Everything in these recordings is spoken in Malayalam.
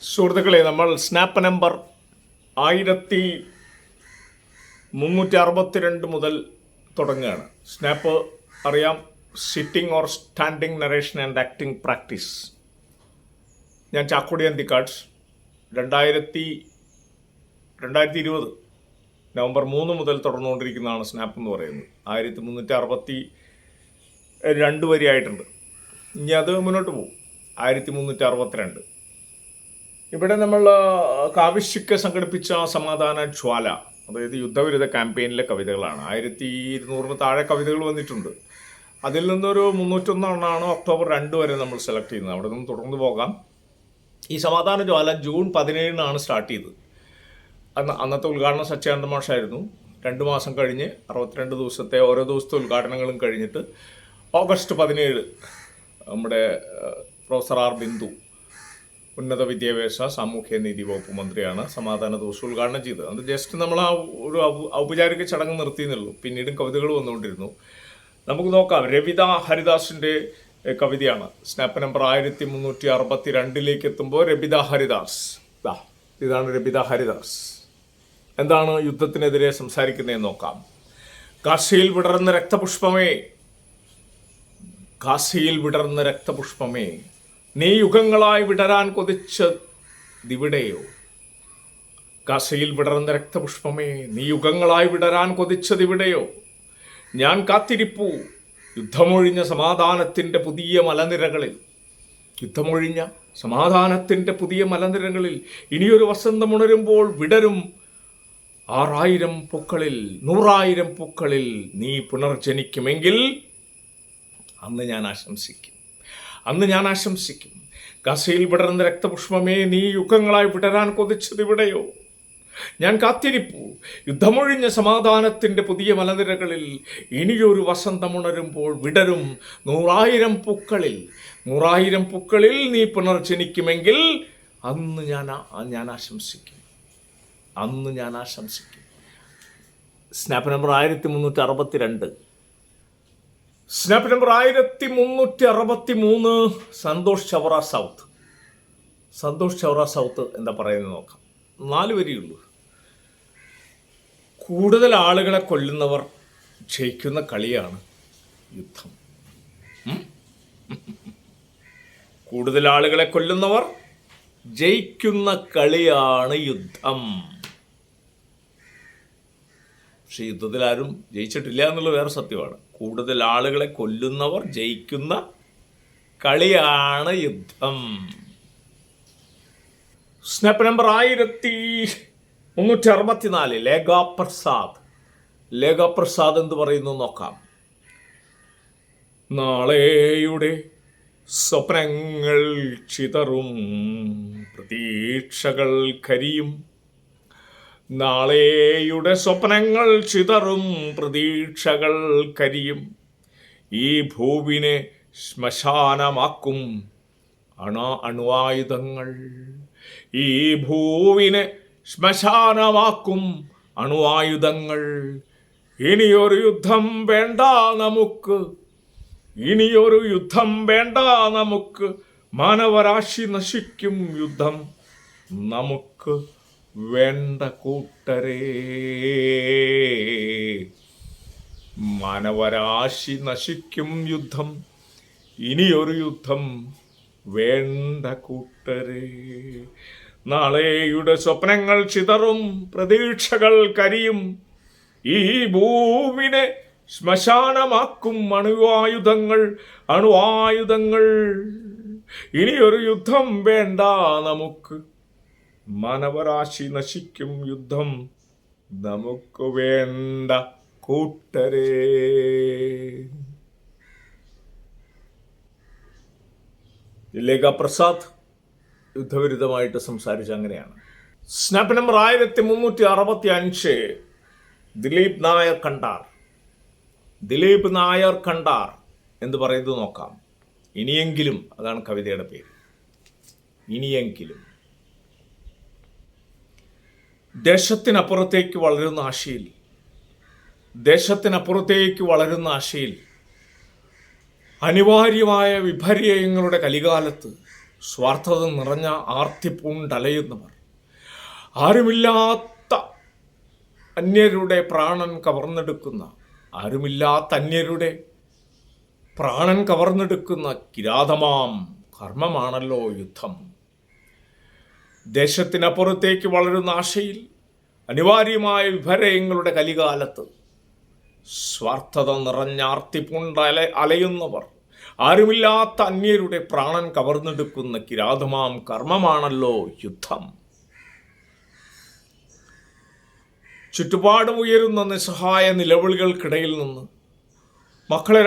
സുഹൃത്തുക്കളെ, നമ്മൾ സ്നാപ്പ് നമ്പർ 1362 മുതൽ തുടങ്ങുകയാണ്. സ്നാപ്പ് അറിയാം, sitting or standing narration and acting practice. ഞാൻ ചാക്കോടി അന്തിക്കാട് 2020 നവംബർ 3 മുതൽ തുടർന്നുകൊണ്ടിരിക്കുന്നതാണ് സ്നാപ്പ് എന്ന് പറയുന്നത്. 1362 വരെ ആയിട്ടുണ്ട്. ഇനി അത് മുന്നോട്ട് പോകും. 1362. ഇവിടെ നമ്മൾ കാവ്യശിക്ക് സംഘടിപ്പിച്ച സമാധാന ജ്വാല, അതായത് യുദ്ധവിരുദ്ധ ക്യാമ്പയിനിലെ കവിതകളാണ്. 1200 താഴെ കവിതകൾ വന്നിട്ടുണ്ട്. അതിൽ നിന്നൊരു 301 എണ്ണമാണ് ഒക്ടോബർ 2 വരെ നമ്മൾ സെലക്ട് ചെയ്യുന്നത്. അവിടെ നിന്ന് തുടർന്ന് പോകാം. ഈ സമാധാന ജ്വാല ജൂൺ 17 സ്റ്റാർട്ട് ചെയ്തത്. അന്നത്തെ ഉദ്ഘാടനം സച്ചിദാനന്ദ മാഷായിരുന്നു. 2 മാസം കഴിഞ്ഞ് 62 ദിവസത്തെ ഓരോ ദിവസത്തെ ഉദ്ഘാടനങ്ങളും കഴിഞ്ഞിട്ട് ഓഗസ്റ്റ് 17 നമ്മുടെ പ്രൊഫസർ ആർ ബിന്ദു, ഉന്നത വിദ്യാഭ്യാസ സാമൂഹ്യനീതി വകുപ്പ് മന്ത്രിയാണ്, സമാധാന ദിവസം ഉദ്ഘാടനം ചെയ്തത്. അത് ജസ്റ്റ് നമ്മൾ ആ ഒരു ഔപചാരിക ചടങ്ങ് നിർത്തിയെന്നുള്ളൂ. പിന്നീടും കവിതകൾ വന്നുകൊണ്ടിരുന്നു. നമുക്ക് നോക്കാം. രവിത ഹരിദാസിൻ്റെ കവിതയാണ്. സ്നാപ്പ് നമ്പർ 1362 എത്തുമ്പോൾ രബിത ഹരിദാസ്. ഇതാണ് രബിത ഹരിദാസ്. എന്താണ് യുദ്ധത്തിനെതിരെ സംസാരിക്കുന്നതെന്ന് നോക്കാം. കാശിയിൽ വിടർന്ന രക്തപുഷ്പമേ, കാശിയിൽ വിടർന്ന രക്തപുഷ്പമേ, നീ യുഗങ്ങളായി വിടരാൻ കൊതിച്ചതിവിടെയോ. കാശിയിൽ വിടർന്ന രക്തപുഷ്പമേ, നീ യുഗങ്ങളായി വിടരാൻ കൊതിച്ചതിവിടെയോ. ഞാൻ കാത്തിരിപ്പു യുദ്ധമൊഴിഞ്ഞ സമാധാനത്തിൻ്റെ പുതിയ മലനിരകളിൽ, യുദ്ധമൊഴിഞ്ഞ സമാധാനത്തിൻ്റെ പുതിയ മലനിരകളിൽ. ഇനിയൊരു വസന്തമുണരുമ്പോൾ വിടരും 6000 പൂക്കളിൽ, 100,000 പൂക്കളിൽ നീ പുനർജനിക്കുമെങ്കിൽ അന്ന് ഞാൻ ആശംസിക്കും, അന്ന് ഞാൻ ആശംസിക്കും. കാശിയിൽ വിടർന്ന രക്തപുഷ്പമേ, നീ യുഗങ്ങളായി വിടരാൻ കൊതിച്ചതിവിടെയോ. ഞാൻ കാത്തിരിപ്പു യുദ്ധമൊഴിഞ്ഞ സമാധാനത്തിൻ്റെ പുതിയ മലനിരകളിൽ. ഇനിയൊരു വസന്തമുണരുമ്പോൾ വിടരും 100,000 പൂക്കളിൽ, 100,000 പൂക്കളിൽ നീ പുനർജനിക്കുമെങ്കിൽ അന്ന് ഞാൻ ആശംസിക്കും, അന്ന് ഞാൻ ആശംസിക്കും. Snap number 1362. Snap number 1363 Santhosh Chavara south. Santhosh Chavara south എന്താ പറയുന്നത് നോക്കാം. 4 വരിയുള്ളൂ. കൂടുതൽ ആളുകളെ കൊല്ലുന്നവർ ജയിക്കുന്ന കളിയാണ് യുദ്ധം. കൂടുതൽ ആളുകളെ കൊല്ലുന്നവർ ജയിക്കുന്ന കളിയാണ് യുദ്ധം. പക്ഷെ യുദ്ധത്തിൽ ആരും ജയിച്ചിട്ടില്ല എന്നുള്ളത് വേറെ സത്യമാണ്. കൂടുതൽ ആളുകളെ കൊല്ലുന്നവർ ജയിക്കുന്ന കളിയാണ് യുദ്ധം. Snap number 1364 ലേഖാപ്രസാദ്. ലേഖാപ്രസാദ് എന്ത് പറയുന്നു നോക്കാം. നാളെയുടെ സ്വപ്നങ്ങൾ ചിതറും, പ്രതീക്ഷകൾ കരിയും. നാളെയുടെ സ്വപ്നങ്ങൾ ചിതറും, പ്രതീക്ഷകൾ കരിയും. ഈ ഭൂവിനെ ശ്മശാനമാക്കും അണുവായുധങ്ങൾ. ഈ ഭൂവിനെ ശ്മശാനമാക്കും അണുവായുധങ്ങൾ. ഇനിയൊരു യുദ്ധം വേണ്ട നമുക്ക്, ഇനിയൊരു യുദ്ധം വേണ്ട നമുക്ക്. മാനവരാശി നശിക്കും യുദ്ധം നമുക്ക് വേണ്ട കൂട്ടരേ. മാനവരാശി നശിക്കും യുദ്ധം, ഇനിയൊരു യുദ്ധം വേണ്ട കൂട്ടരേ. നാളെയുടെ സ്വപ്നങ്ങൾ ചിതറും, പ്രതീക്ഷകൾ കരിയും. ഈ ഭൂമിനെ ശ്മശാനമാക്കും അണുവായുധങ്ങൾ, അണുവായുധങ്ങൾ. ഇനിയൊരു യുദ്ധം വേണ്ട നമുക്ക്, മാനവരാശി നശിക്കും യുദ്ധം നമുക്ക് വേണ്ട കൂട്ടരേ. ലേഖാപ്രസാദ് യുദ്ധവിരുദ്ധമായിട്ട് സംസാരിച്ച അങ്ങനെയാണ്. Snap number 1365 Dileep Nair Kandar. ദിലീപ് നായർ കണ്ടാർ എന്ന് പറയുന്നത് നോക്കാം. ഇനിയെങ്കിലും, അതാണ് കവിതയുടെ പേര്. ഇനിയെങ്കിലും. ദേശത്തിനപ്പുറത്തേക്ക് വളരുന്ന ആശയിൽ, ദേശത്തിനപ്പുറത്തേക്ക് വളരുന്ന ആശയിൽ, അനിവാര്യമായ വിപര്യങ്ങളുടെ കലികാലത്ത് സ്വാർത്ഥത നിറഞ്ഞ ആർത്തിപ്പൂണ്ടലയുന്നവർ, ആരുമില്ലാത്ത അന്യരുടെ പ്രാണൻ കവർന്നെടുക്കുന്ന കിരാതമാം കർമ്മമാണല്ലോ യുദ്ധം. ദേശത്തിനപ്പുറത്തേക്ക് വളരുന്ന ആശയിൽ അനിവാര്യമായ വിഭരയങ്ങളുടെ കലികാലത്ത് സ്വാർത്ഥത നിറഞ്ഞ അലയുന്നവർ, ആരുമില്ലാത്ത അന്യരുടെ പ്രാണൻ കവർന്നെടുക്കുന്ന കിരാതമാം കർമ്മമാണല്ലോ യുദ്ധം. ചുറ്റുപാടും ഉയരുന്ന നിസ്സഹായ നിലവിളികൾക്കിടയിൽ നിന്ന് മക്കളെ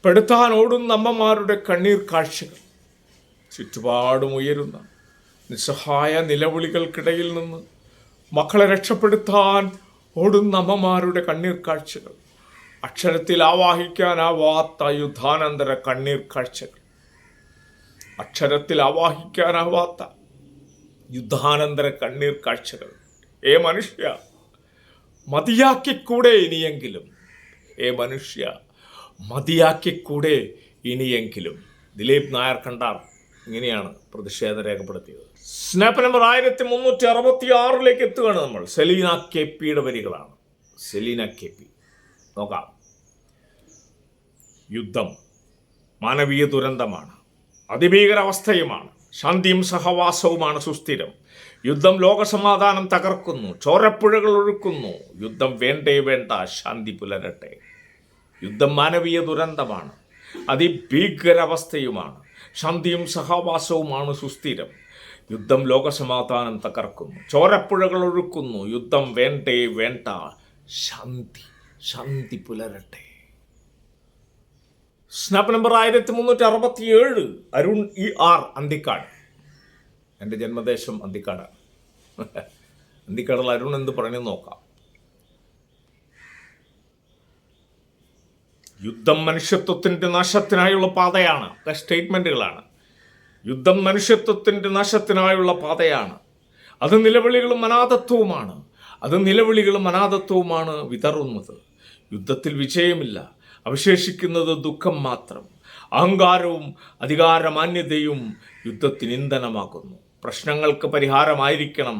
പെടുത്താൻ ഓടുന്ന അമ്മമാരുടെ കണ്ണീർ കാഴ്ചകൾ, ചുറ്റുപാടും ഉയരുന്ന നിസ്സഹായ നിലവിളികൾക്കിടയിൽ നിന്ന് മക്കളെ രക്ഷപ്പെടുത്താൻ ഓടുന്ന അമ്മമാരുടെ കണ്ണീർ കാഴ്ചകൾ, അക്ഷരത്തിൽ ആവാഹിക്കാനാവാത്ത യുദ്ധാനന്തര കണ്ണീർ കാഴ്ചകൾ, യുദ്ധാനന്തര കണ്ണീർ കാഴ്ചകൾ. മനുഷ്യ മതിയാക്കിക്കൂടെ ഇനിയെങ്കിലും. ദിലീപ് നായർ കണ്ടാർ ഇങ്ങനെയാണ് പ്രതിഷേധം രേഖപ്പെടുത്തിയത്. സ്നാപ്പ് നമ്പർ 1366 എത്തുകയാണ് നമ്മൾ. സെലീന കെ പിയുടെ വരികളാണ്. Selina K P. നോക്കാം. യുദ്ധം മാനവീയ ദുരന്തമാണ്, അതിഭീകരാവസ്ഥയുമാണ്. ശാന്തിയും സഹവാസവുമാണ് സുസ്ഥിരം. യുദ്ധം ലോകസമാധാനം തകർക്കുന്നു, ചോരപ്പുഴകൾ ഒഴുക്കുന്നു. യുദ്ധം വേണ്ടേ വേണ്ട, ശാന്തി പുലരട്ടെ. യുദ്ധം മാനവീയ ദുരന്തമാണ്, അതിഭീകരാവസ്ഥയുമാണ്. ശാന്തിയും സഹവാസവുമാണ് സുസ്ഥിരം. യുദ്ധം ലോകസമാധാനം തകർക്കുന്നു, ചോരപ്പുഴകൾ ഒഴുക്കുന്നു. യുദ്ധം വേണ്ടേ വേണ്ട, ശാന്തി പുലരട്ടെ. Snap number 1367 Arun ER Anthikkad. എൻ്റെ ജന്മദേശം അന്തിക്കാടാണ്. അന്തിക്കാടിൽ അരുൺ എന്ത് പറഞ്ഞു നോക്കാം. യുദ്ധം മനുഷ്യത്വത്തിൻ്റെ നാശത്തിനായുള്ള പാതയാണ്. സ്റ്റേറ്റ്മെൻറ്റുകളാണ്. യുദ്ധം മനുഷ്യത്വത്തിൻ്റെ നാശത്തിനായുള്ള പാതയാണ്. അത് നിലവിളികളും അനാഥത്വവുമാണ് വിതറുന്നത്. യുദ്ധത്തിൽ വിജയമില്ല, അവശേഷിക്കുന്നത് ദുഃഖം മാത്രം. അഹങ്കാരവും അധികാരമാന്യതയും യുദ്ധത്തിന് ഇന്ധനമാക്കുന്നു. പ്രശ്നങ്ങൾക്ക് പരിഹാരമായിരിക്കണം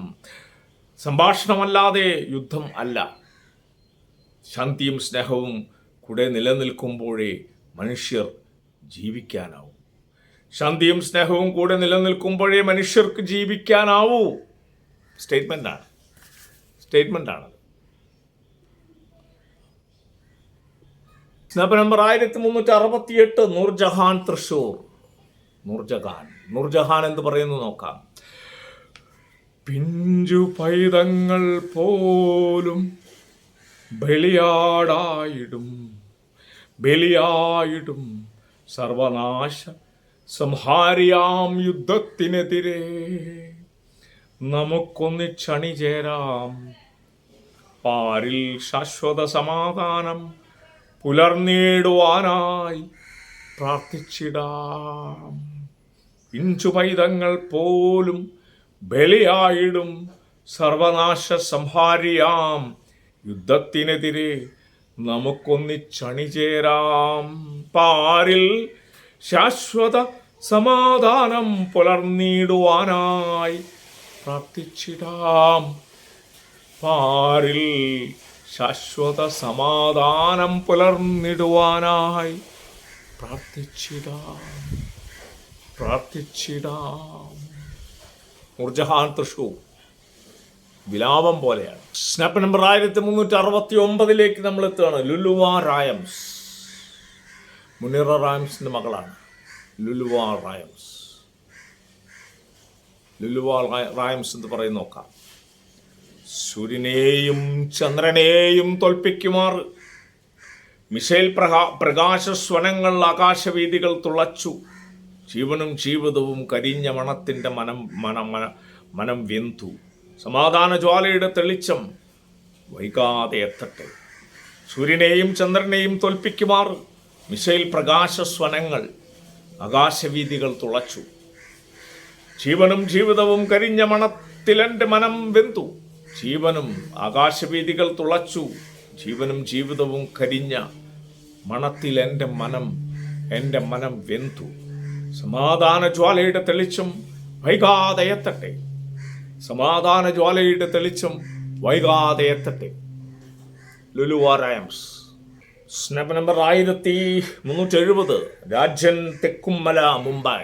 സംഭാഷണമല്ലാതെ യുദ്ധം അല്ല. ശാന്തിയും സ്നേഹവും കൂടെ നിലനിൽക്കുമ്പോഴേ മനുഷ്യർ ജീവിക്കാനാവൂ. ശാന്തിയും സ്നേഹവും കൂടെ നിലനിൽക്കുമ്പോഴേ മനുഷ്യർക്ക് ജീവിക്കാനാവൂ. സ്റ്റേറ്റ്മെൻ്റാണ്. Snap number 1368 Noorjahan Thrissur. നൂർജഹാൻ എന്ത് പറയുന്നു നോക്കാം. പിഞ്ചു പൈതങ്ങൾ പോലും ബലിയായിടും സർവനാശ സംഹാരിയാം യുദ്ധത്തിനെതിരെ നമുക്കൊന്നിച്ചണിചേരാം. പാരിൽ ശാശ്വത സമാധാനം പുലർന്നിടുവാനായി പ്രാർത്ഥിച്ചിടാം. പിഞ്ചു പൈതങ്ങൾ പോലും ബലിയായിടും സർവനാശ സംഹാരിയാം യുദ്ധത്തിനെതിരെ നമുക്കൊന്നിച്ചണിചേരാം. പാരിൽ ശാശ്വത സമാധാനം പുലർന്നിടുവാനായി പ്രാർത്ഥിച്ചിടാം. പാരിൽ ശാശ്വത സമാധാനം പുലർന്നിടുവാനായി പ്രാർത്ഥിച്ചിടാം. നൂർജഹാൻ തൃശൂർ വിലാപം പോലെയാണ്. സ്നാപ്പ് നമ്പർ 1369 നമ്മൾ എത്തുകയാണ്. ലുലുവ റായംസ്. മുനീറ റായംസിൻ്റെ മകളാണ് ലുലുവ റായംസ് എന്ന് പറയും നോക്കാം. സൂര്യനെയും ചന്ദ്രനെയും തോൽപ്പിക്കുമാർ മിസൈൽ പ്രകാശസ്വനങ്ങൾ ആകാശവീതികൾ തുളച്ചു. ജീവനും ജീവിതവും കരിഞ്ഞ മണത്തിൻ്റെ മനം വെന്തു. സമാധാന ജ്വാലയുടെ തെളിച്ചം വൈകാതെ എത്തട്ടെ. സൂര്യനെയും ചന്ദ്രനെയും തോൽപ്പിക്കുമാർ മിസൈൽ പ്രകാശസ്വനങ്ങൾ ആകാശവീതികൾ തുളച്ചു. ജീവനും ജീവിതവും കരിഞ്ഞ മണത്തിലെൻ്റെ മനം വെന്തു. ജീവനും ആകാശവീതികൾ തുളച്ചു. ജീവനും ജീവിതവും കരിഞ്ഞ മണത്തിൽ എൻ്റെ മനം വെന്തു. സമാധാന ജ്വാലയുടെ തെളിച്ചം വൈകാതെ എത്തട്ടെ. സമാധാന ജ്വാലയുടെ തെളിച്ചം വൈകാതെ എത്തട്ടെ. ലുലുവ റൈംസ്. Snap number 1370. രാജൻ തെക്കുംമല മുംബൈ.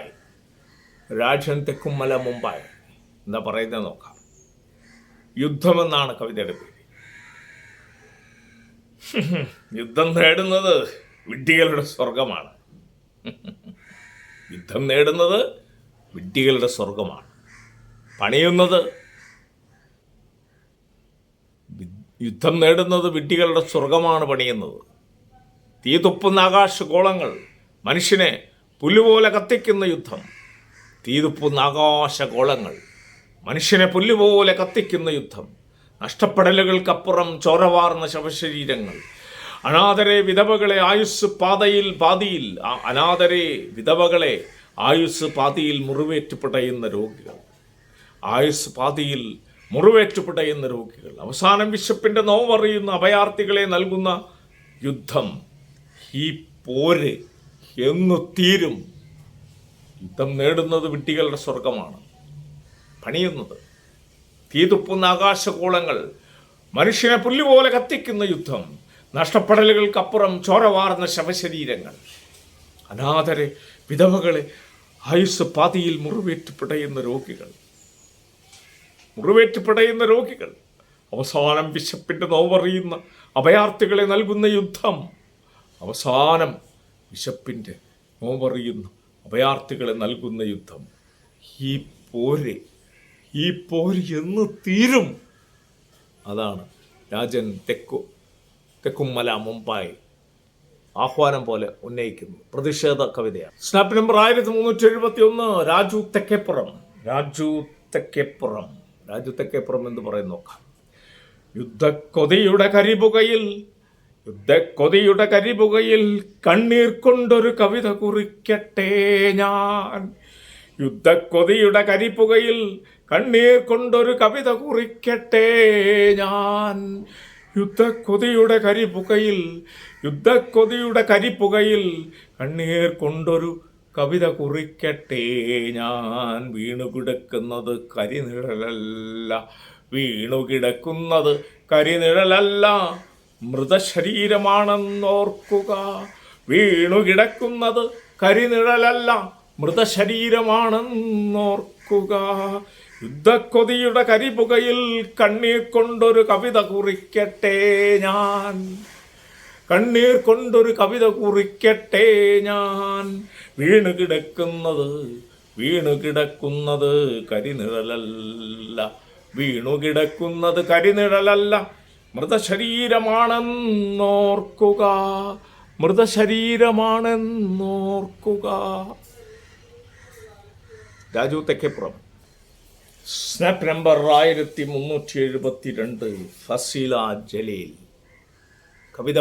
രാജൻ തെക്കുംമല മുംബൈ. എന്താ പറയുന്നത് നോക്കാം. യുദ്ധമെന്നാണ് കവിതയുടെ പേര്. യുദ്ധം നേടുന്നത് വിഡ്ഢികളുടെ സ്വർഗമാണ്. യുദ്ധം നേടുന്നത് വിഡ്ഢികളുടെ സ്വർഗമാണ്. പണിയുന്നത് യുദ്ധം നേടുന്നത് വിഡ്ഢികളുടെ സ്വർഗമാണ് പണിയുന്നത്. തീ തുപ്പുന്ന ആകാശഗോളങ്ങൾ മനുഷ്യനെ പുല്ലുപോലെ കത്തിക്കുന്ന യുദ്ധം. തീ തുപ്പുന്ന ആകാശഗോളങ്ങൾ മനുഷ്യനെ പുല്ലുപോലെ കത്തിക്കുന്ന യുദ്ധം. നഷ്ടപ്പെടലുകൾക്കപ്പുറം ചോരവാർന്ന ശവശരീരങ്ങൾ. അനാഥരെ വിധവകളെ ആയുസ് പാതിയിൽ അനാഥരെ വിധവകളെ ആയുസ് പാതിയിൽ മുറിവേറ്റ് പിടയുന്ന രോഗികൾ. ആയുസ് പാതിയിൽ മുറിവേറ്റ് പിടയുന്ന രോഗികൾ. അവസാനം വിശപ്പിൻ്റെ നോവറിയുന്ന അഭയാർത്ഥികളെ നൽകുന്ന യുദ്ധം. ഈ പോര് എന്നു തീരും? യുദ്ധം നേടുന്നത് വിഡ്ഢികളുടെ സ്വർഗമാണ്. പണിയുന്നത് തീ തുപ്പുന്ന ആകാശഗോളങ്ങൾ മനുഷ്യനെ പുല്ലുപോലെ കത്തിക്കുന്ന യുദ്ധം. നഷ്ടപ്പെടലുകൾക്കപ്പുറം ചോരവാർന്ന ശവശരീരങ്ങൾ. അനാഥരെ വിധവകളെ ആയുസ് പാതിയിൽ മുറിവേറ്റ് പിടയുന്ന രോഗികൾ. അവസാനം വിശപ്പിൻ്റെ നോവറിയുന്ന അഭയാർത്ഥികളെ നൽകുന്ന യുദ്ധം. അവസാനം വിശപ്പിൻ്റെ നോവറിയുന്ന അഭയാർത്ഥികളെ നൽകുന്ന യുദ്ധം. ഈ പോര് എന്ന് തീരും? അതാണ് രാജൻ തെക്കുംമല മുംബൈ ആഹ്വാനം പോലെ ഉന്നയിക്കുന്നു. പ്രതിഷേധ കവിതയാണ്. Snap number 1371. രാജു തെക്കേപ്പുറം. രാജു തെക്കേപ്പുറം എന്ന് പറയുന്ന നോക്കാം. യുദ്ധക്കൊതിയുടെ കരിപുകയിൽ കണ്ണീർ കൊണ്ടൊരു കവിത കുറിക്കട്ടെ ഞാൻ. യുദ്ധക്കൊതിയുടെ കരിപുകയിൽ കണ്ണീർ കൊണ്ടൊരു കവിത കുറിക്കട്ടെ ഞാൻ. യുദ്ധക്കൊതിയുടെ കരിപുകയിൽ കണ്ണീർ കൊണ്ടൊരു കവിത കുറിക്കട്ടെ ഞാൻ. വീണുകിടക്കുന്നത് കരിനിഴലല്ല മൃതശരീരമാണെന്നോർക്കുക. വീണുകിടക്കുന്നത് കരിനിഴലല്ല മൃതശരീരമാണെന്നോർക്കുക. യുദ്ധക്കൊതിയുടെ കരിപുകയിൽ കണ്ണീർ കൊണ്ടൊരു കവിത കുറിക്കട്ടെ ഞാൻ. കണ്ണീർ കൊണ്ടൊരു കവിത കുറിക്കട്ടെ ഞാൻ. വീണുകിടക്കുന്നത് കരിനിഴലല്ല മൃതശരീരമാണെന്നോർക്കുക. രാജു തെക്കേപ്പുറം. Snap number 1372. ഫസീല ജലീൽ. കവിത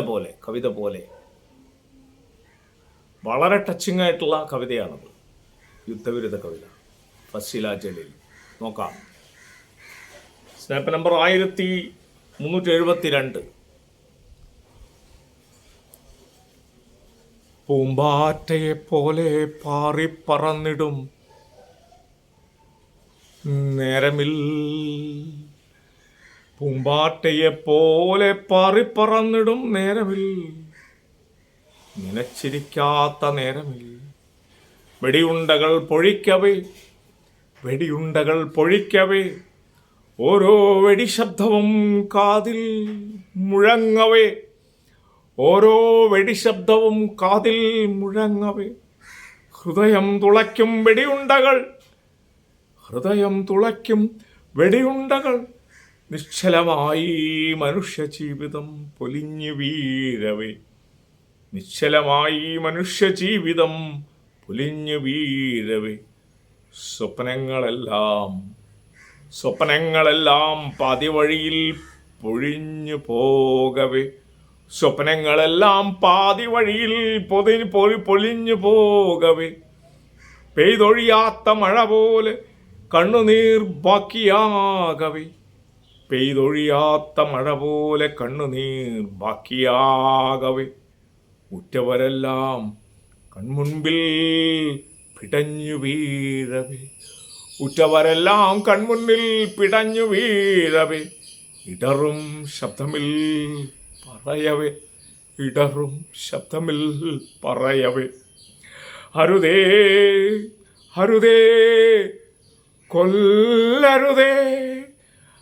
പോലെ വളരെ ടച്ചിങ് ആയിട്ടുള്ള കവിതയാണത്. യുദ്ധവിരുദ്ധ കവിത. ഫസീല ജലീൽ. നോക്കാം. Snap number 1372. പൂമ്പാറ്റയെ പോലെ പാറിപ്പറന്നിടും നേരമിൽ. പൂമ്പാറ്റയെ പോലെ പാറിപ്പറന്നിടും നേരമിൽ. നനച്ചിരിക്കാത്ത നേരമിൽ. വെടിയുണ്ടകൾ പൊഴിക്കവേ ഓരോ വെടിശബ്ദവും കാതിൽ മുഴങ്ങവേ. ഹൃദയം തുളയ്ക്കും വെടിയുണ്ടകൾ. നിശ്ചലമായി മനുഷ്യജീവിതം പൊലിഞ്ഞു വീഴവേ. സ്വപ്നങ്ങളെല്ലാം പാതിവഴിയിൽ പൊഴിഞ്ഞു പോകവേ. പെയ്തൊഴിയാത്ത മഴ പോലെ കണ്ണുനീർ ബാക്കിയാകവേ. ഉറ്റവരെല്ലാം കൺമുൻപിൽ പിടഞ്ഞു വീഴവേ, ഉറ്റവരെല്ലാം കൺമുന്നിൽ പിടഞ്ഞു വീഴവേ, ഇടറും ശബ്ദമിൽ പറയവേ, ഇടറും ശബ്ദമിൽ പറയവേ, അരുതേ അരുതേ കൊല്ലരുതേ,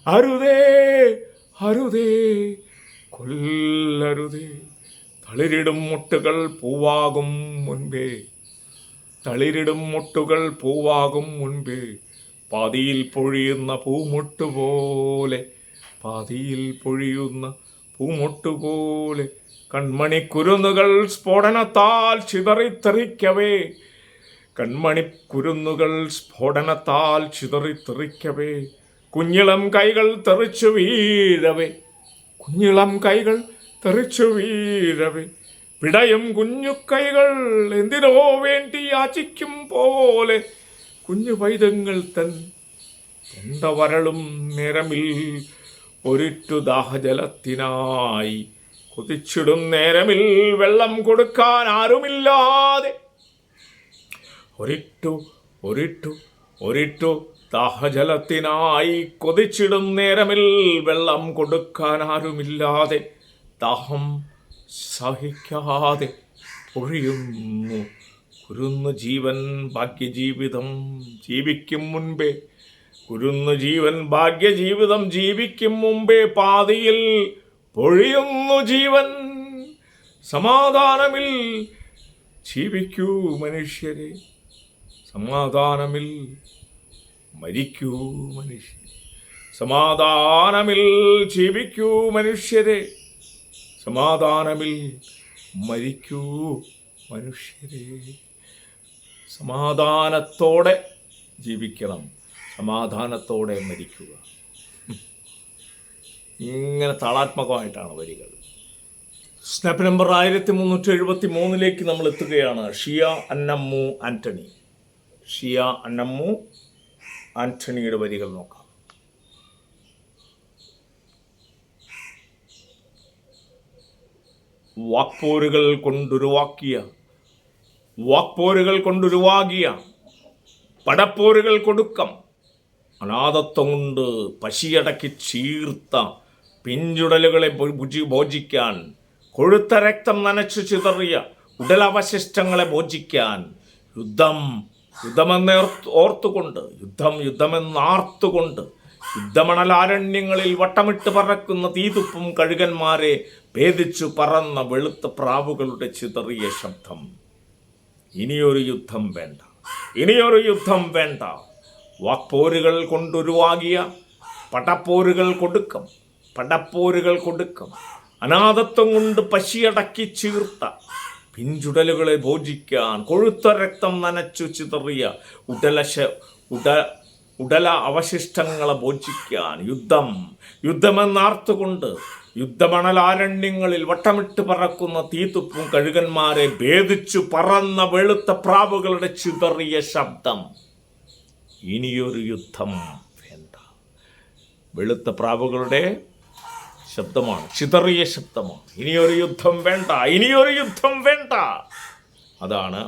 അരുതേ അരുതേ കൊല്ലരുതേ. തളിരിടും മുട്ടുകൾ പൂവാകും മുൻപേ, തളിരിടും മുട്ടുകൾ പൂവാകും മുൻപേ, പാതിയിൽ പൊഴിയുന്ന പൂമുട്ടുപോലെ, പാതിയിൽ പൊഴിയുന്ന പൂമുട്ടുപോലെ, കൺമണിക്കുരുന്നുകൾ സ്ഫോടനത്താൽ ചിതറിത്തെറിക്കവേ, കൺമണിക്കുരുന്നുകൾ സ്ഫോടനത്താൽ ചിതറിത്തെറിക്കവേ, കുഞ്ഞിളം കൈകൾ തെറിച്ചു വീഴവേ, കുഞ്ഞിളം കൈകൾ തെറിച്ചു വീഴവേ, പിടയും കുഞ്ഞു കൈകൾ എന്തിനോ വേണ്ടി യാചിക്കും പോലെ, കുഞ്ഞു പൈതങ്ങൾ തൻ തൊണ്ട വരളും നേരമിൽ ഒരിറ്റു ദാഹജലത്തിനായി കൊതിച്ചിടും നേരമിൽ വെള്ളം കൊടുക്കാൻ ആരുമില്ലാതെ, ഒരിറ്റു ദാഹജലത്തിനായി കൊതിച്ചിടും നേരമിൽ വെള്ളം കൊടുക്കാൻ ആരുമില്ലാതെ, ദാഹം സഹിക്കാതെ പൊഴിയുന്നു കുരുന്നു ജീവൻ ഭാഗ്യജീവിതം ജീവിക്കും മുൻപേ, കുരുന്നു ജീവൻ ഭാഗ്യജീവിതം ജീവിക്കും മുമ്പേ, പാതിയിൽ പൊഴിയുന്നു ജീവൻ. സമാധാനമിൽ ജീവിക്കൂ മനുഷ്യരെ, സമാധാനമിൽ മരിക്കൂ മനുഷ്യരെ, സമാധാനമിൽ ജീവിക്കൂ മനുഷ്യരെ, സമാധാനമിൽ മരിക്കൂ മനുഷ്യരെ. സമാധാനത്തോടെ ജീവിക്കണം, സമാധാനത്തോടെ മരിക്കുക. ഇങ്ങനെ താളാത്മകമായിട്ടാണ് വരികൾ. സ്നാപ്പ് നമ്പർ 1373 നമ്മൾ എത്തുകയാണ്. ഷിയ അന്നമ്മു ആൻ്റണി, ഷിയ അന്നമ്മു ആൻ്റണിയുടെ വരികൾ നോക്കാം. വാക്പോരുകൾ കൊണ്ടുരുവാകിയ പടപ്പോരുകൾ കൊടുക്കം, അനാഥത്വം കൊണ്ട് പശിയടക്കി ചീർത്ത പിഞ്ചുടലുകളെ ഭോജിക്കാൻ, കൊഴുത്ത രക്തം നനച്ചു ചിതറിയ ഉടലവശിഷ്ടങ്ങളെ ഭോജിക്കാൻ, യുദ്ധമെന്ന് ഓർത്തുകൊണ്ട്, യുദ്ധമെന്നാർത്തുകൊണ്ട്, യുദ്ധമണലാരണ്യങ്ങളിൽ വട്ടമിട്ട് പറക്കുന്ന തീതുപ്പും കഴുകന്മാരെ ഭേദിച്ചു പറന്ന വെളുത്ത പ്രാവുകളുടെ ചിതറിയ ശബ്ദം. ഇനിയൊരു യുദ്ധം വേണ്ട, ഇനിയൊരു യുദ്ധം വേണ്ട. വാക്പോരുകൾ കൊണ്ടുരുവാകിയ പടപ്പോരുകൾ കൊടുക്കം, അനാഥത്വം കൊണ്ട് പശിയടക്കി ചീർത്ത പിഞ്ചുടലുകളെ ഭോജിക്കാൻ, കൊഴുത്ത രക്തം നനച്ചു ചിതറിയ ഉടല അവശിഷ്ടങ്ങളെ ഭോജിക്കാൻ, യുദ്ധമെന്നാർത്തുകൊണ്ട്, യുദ്ധമണലാരണ്യങ്ങളിൽ വട്ടമിട്ട് പറക്കുന്ന തീത്തുപ്പും കഴുകന്മാരെ ഭേദിച്ചു പറന്ന വെളുത്ത പ്രാവുകളുടെ ചിതറിയ ശബ്ദം. ഇനിയൊരു യുദ്ധം വേണ്ട. വെളുത്ത പ്രാവുകളുടെ ശബ്ദമാണ്, ചിതറിയ ശബ്ദമാണ്. ഇനിയൊരു യുദ്ധം വേണ്ട, ഇനിയൊരു യുദ്ധം വേണ്ട. അതാണ്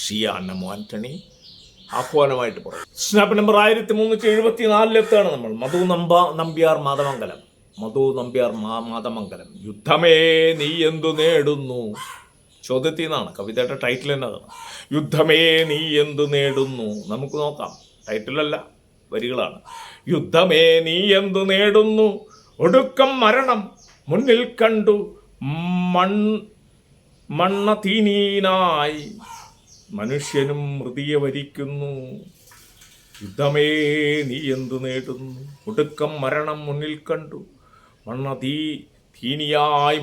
ഷിയ അന്നമ്മു ആൻ്റണി ആഹ്വാനമായിട്ട് പറയും. സ്നാപ്പ് നമ്പർ 1374 നമ്മൾ. മധു നമ്പ്യാർ മാതമംഗലം. യുദ്ധമേ നീ എന്തു നേടുന്നു, ചോദ്യത്തിൽ നിന്നാണ്, കവിതയുടെ ടൈറ്റിൽ തന്നെ അതാണ്. യുദ്ധമേ നീ എന്തു നേടുന്നു. നമുക്ക് നോക്കാം, ടൈറ്റിലല്ല, വരികളാണ്. യുദ്ധമേ നീ എന്തു നേടുന്നു, ഒടുക്കം മരണം മുന്നിൽ കണ്ടു, മണ്ണ തീനീനായി മനുഷ്യനും മൃതിയെ വരിക്കുന്നു. യുദ്ധമേ നീ എന്തു നേടുന്നു, ഒടുക്കം മരണം മുന്നിൽ കണ്ടു, മണ്ണുതീനിയായി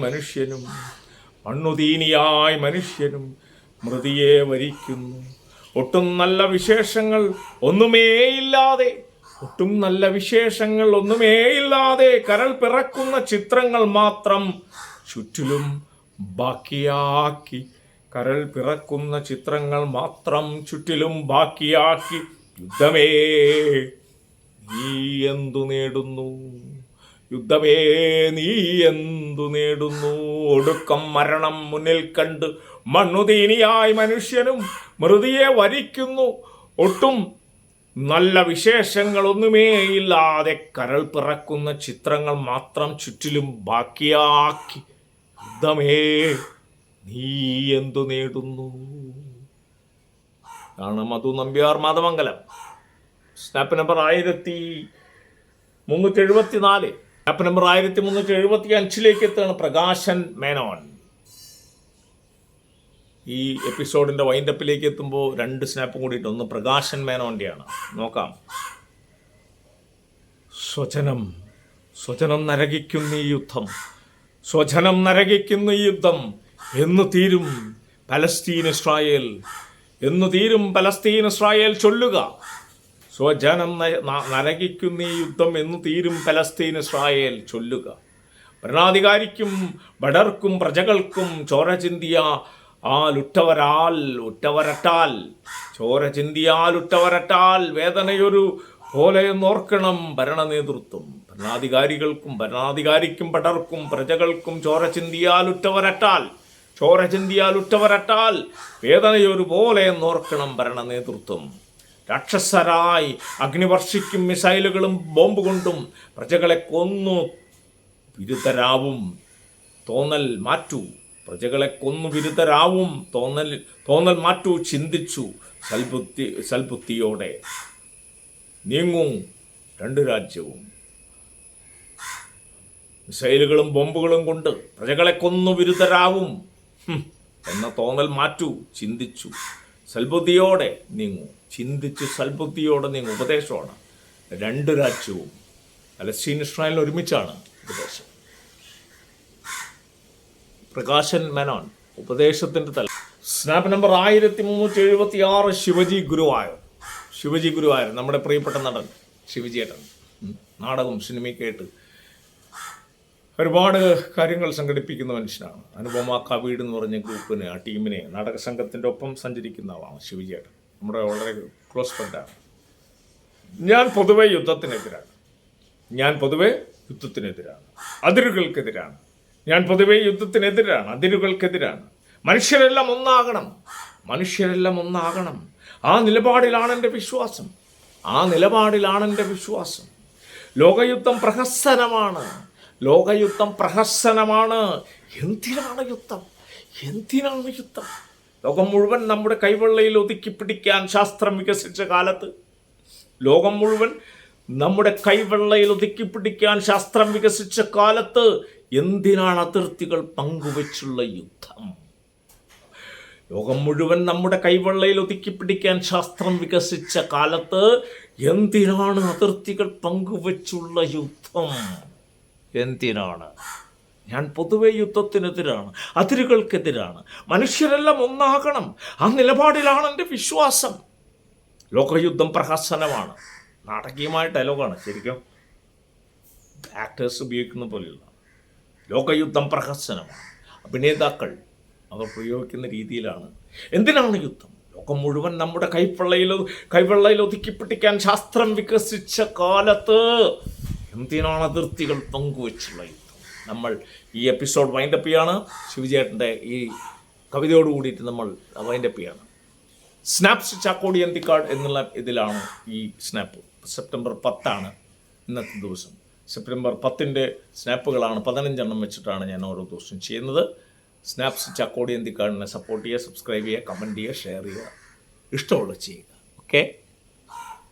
മനുഷ്യനും മൃതിയെ വരിക്കുന്നു. ഒട്ടും നല്ല വിശേഷങ്ങൾ ഒന്നുമേയില്ലാതെ കരൾ പിറക്കുന്ന ചിത്രങ്ങൾ മാത്രം ചുറ്റിലും ബാക്കിയാക്കി, കരൾ പിറക്കുന്ന ചിത്രങ്ങൾ മാത്രം ചുറ്റിലും ബാക്കിയാക്കി. യുദ്ധമേ നീ എന്തു നേടുന്നു, യുദ്ധമേ നീ എന്തു നേടുന്നു, ഒടുക്കം മരണം മുന്നിൽ കണ്ട്, മണ്ണുതീനിയായി മനുഷ്യനും മൃതിയെ വരിക്കുന്നു. ഒട്ടും നല്ല വിശേഷങ്ങളൊന്നുമേയില്ലാതെ കരൾ പിറക്കുന്ന ചിത്രങ്ങൾ മാത്രം ചുറ്റിലും ബാക്കിയാക്കി യുദ്ധമേ നീ എന്തു നേടുന്നു. ആണ് Madhu Nambiar Mathamangalam. Snap number 1374. Snap number 1375 എത്തുകയാണ് പ്രകാശൻ മേനോൻ. ഈ എപ്പിസോഡിൻ്റെ വൈൻഡപ്പിലേക്ക് എത്തുമ്പോൾ 2 സ്നാപ്പും കൂടിയിട്ട്, ഒന്ന് പ്രകാശൻ മേനോൻ്റെയാണ്. നോക്കാം. സ്വജനം നരകിക്കുന്ന ഈ യുദ്ധം, സ്വജനം നരകിക്കുന്ന ഈ യുദ്ധം എന്ന് തീരും പലസ്തീൻ ഇസ്രായേൽ, എന്ന് തീരും പലസ്തീൻ ഇസ്രായേൽ ചൊല്ലുക. സ്വജനം നരകിക്കുന്ന ഈ യുദ്ധം എന്ന് തീരും പലസ്തീൻ ഇസ്രായേൽ ചൊല്ലുക. ഭരണാധികാരിക്കും ബഡർക്കും പ്രജകൾക്കും ചോര ചിന്തിയ ഉറ്റവരട്ടാൽ ചോര ചിന്തിയാൽ ഉറ്റവരട്ടാൽ വേദനയൊരു പോലെ നോർക്കണം ഭരണ നേതൃത്വം. ഭരണാധികാരിക്കും പടർക്കും പ്രജകൾക്കും ചോര ചിന്തിയാൽ ഉറ്റവരട്ടാൽ വേദനയൊരു പോലെ നോർക്കണം ഭരണ നേതൃത്വം. രാക്ഷസരായി അഗ്നിവർഷിക്കും മിസൈലുകളും ബോംബ് കൊണ്ടും പ്രജകളെ കൊന്നു വിരുദ്ധരാവും. തോന്നൽ മാറ്റൂ, പ്രജകളെ കൊന്നു വിരുദ്ധരാവും. തോന്നൽ മാറ്റൂ, ചിന്തിച്ചു സൽബുദ്ധിയോടെ നീങ്ങൂ 2 രാജ്യവും. മിസൈലുകളും ബോംബുകളും കൊണ്ട് പ്രജകളെ കൊന്നു വിരുദ്ധരാവും എന്ന തോന്നൽ മാറ്റൂ, ചിന്തിച്ചു സൽബുദ്ധിയോടെ നീങ്ങൂ. ചിന്തിച്ചു സൽബുദ്ധിയോടെ നീങ്ങൂ ഉപദേശമാണ്. 2 രാജ്യവും പലസ്തീൻ ഇസ്രായേൽ ഒരുമിച്ചാണ് ഉപദേശം. പ്രകാശൻ മേനോൻ ഉപദേശത്തിൻ്റെ തല. സ്നാപ്പ് നമ്പർ 1376 ശിവജി ഗുരുവായൂർ നമ്മുടെ പ്രിയപ്പെട്ട നടൻ ശിവജിയേട്ടൻ. നാടകം സിനിമയ്ക്കായിട്ട് ഒരുപാട് കാര്യങ്ങൾ സംഘടിപ്പിക്കുന്ന മനുഷ്യനാണ്. അനുപമ കവീട് എന്ന് പറഞ്ഞ ഗ്രൂപ്പിന്, ആ ടീമിനെ, നാടക സംഘത്തിൻ്റെ ഒപ്പം സഞ്ചരിക്കുന്ന ആളാണ് ശിവജിയേട്ടൻ. നമ്മുടെ വളരെ ക്ലോസ് ഫ്രണ്ടാണ്. ഞാൻ പൊതുവെ യുദ്ധത്തിനെതിരാണ്. അതിരുകൾക്കെതിരാണ്. ഞാൻ പൊതുവെ യുദ്ധത്തിനെതിരാണ്, അതിരുകൾക്കെതിരാണ്. മനുഷ്യരെല്ലാം ഒന്നാകണം. ആ നിലപാടിലാണ് എൻ്റെ വിശ്വാസം. ലോകയുദ്ധം പ്രഹസനമാണ്. എന്തിനാണ് യുദ്ധം? ലോകം മുഴുവൻ നമ്മുടെ കൈവെള്ളയിൽ ഒതുക്കി പിടിക്കാൻ ശാസ്ത്രം വികസിച്ച കാലത്ത് എന്തിനാണ് അതിർത്തികൾ പങ്കുവെച്ചുള്ള യുദ്ധം? ലോകം മുഴുവൻ നമ്മുടെ കൈവെള്ളയിൽ ഒതുക്കി പിടിക്കാൻ ശാസ്ത്രം വികസിച്ച കാലത്ത് എന്തിനാണ് അതിർത്തികൾ പങ്കുവെച്ചുള്ള യുദ്ധം? എന്തിനാണ്? ഞാൻ പൊതുവെ യുദ്ധത്തിനെതിരാണ്, അതിരുകൾക്കെതിരാണ്. മനുഷ്യരെല്ലാം ഒന്നാകണം. ആ നിലപാടിലാണ് എൻ്റെ വിശ്വാസം. ലോകയുദ്ധം പ്രഹസനമാണ്. നാടകീയമായ ഡയലോഗാണ്, ശരിക്കും ആക്ടേഴ്സ് ഉപയോഗിക്കുന്ന പോലെയുള്ള. ലോകയുദ്ധം പ്രഹസനമാണ്. അഭിനേതാക്കൾ അവർ പ്രയോഗിക്കുന്ന രീതിയിലാണ്. എന്തിനാണ് യുദ്ധം? ലോകം മുഴുവൻ നമ്മുടെ കൈവെള്ളയിൽ ഒതുക്കിപ്പിടിക്കാൻ ശാസ്ത്രം വികസിച്ച കാലത്ത് എന്തിനാണ് അതിർത്തികൾ പങ്കുവെച്ചുള്ള യുദ്ധം? നമ്മൾ ഈ എപ്പിസോഡ് വൈൻഡപ്പ് ചെയ്യാണ്. ശിവജേട്ടൻ്റെ ഈ കവിതയോട് കൂടിയിട്ട് നമ്മൾ വൈൻഡപ്പ് ചെയ്യാണ്. സ്നാപ്സ് ചാക്കോടി അന്തിക്കാട് എന്നുള്ള ഇതിലാണ് ഈ സ്നാപ്പ്. സെപ്റ്റംബർ 10 ഇന്നത്തെ ദിവസം. സെപ്റ്റംബർ 10 സ്നാപ്പുകളാണ് 15 വെച്ചിട്ടാണ് ഞാൻ ഓരോ ദിവസവും ചെയ്യുന്നത്. സ്നാപ്സ് ചാക്കോടി അന്തിക്കാടിനെ സപ്പോർട്ട് ചെയ്യുക, സബ്സ്ക്രൈബ് ചെയ്യുക, കമൻറ്റ് ചെയ്യുക, ഷെയർ ചെയ്യുക, ഇഷ്ടമുള്ളത് ചെയ്യുക. ഓക്കെ.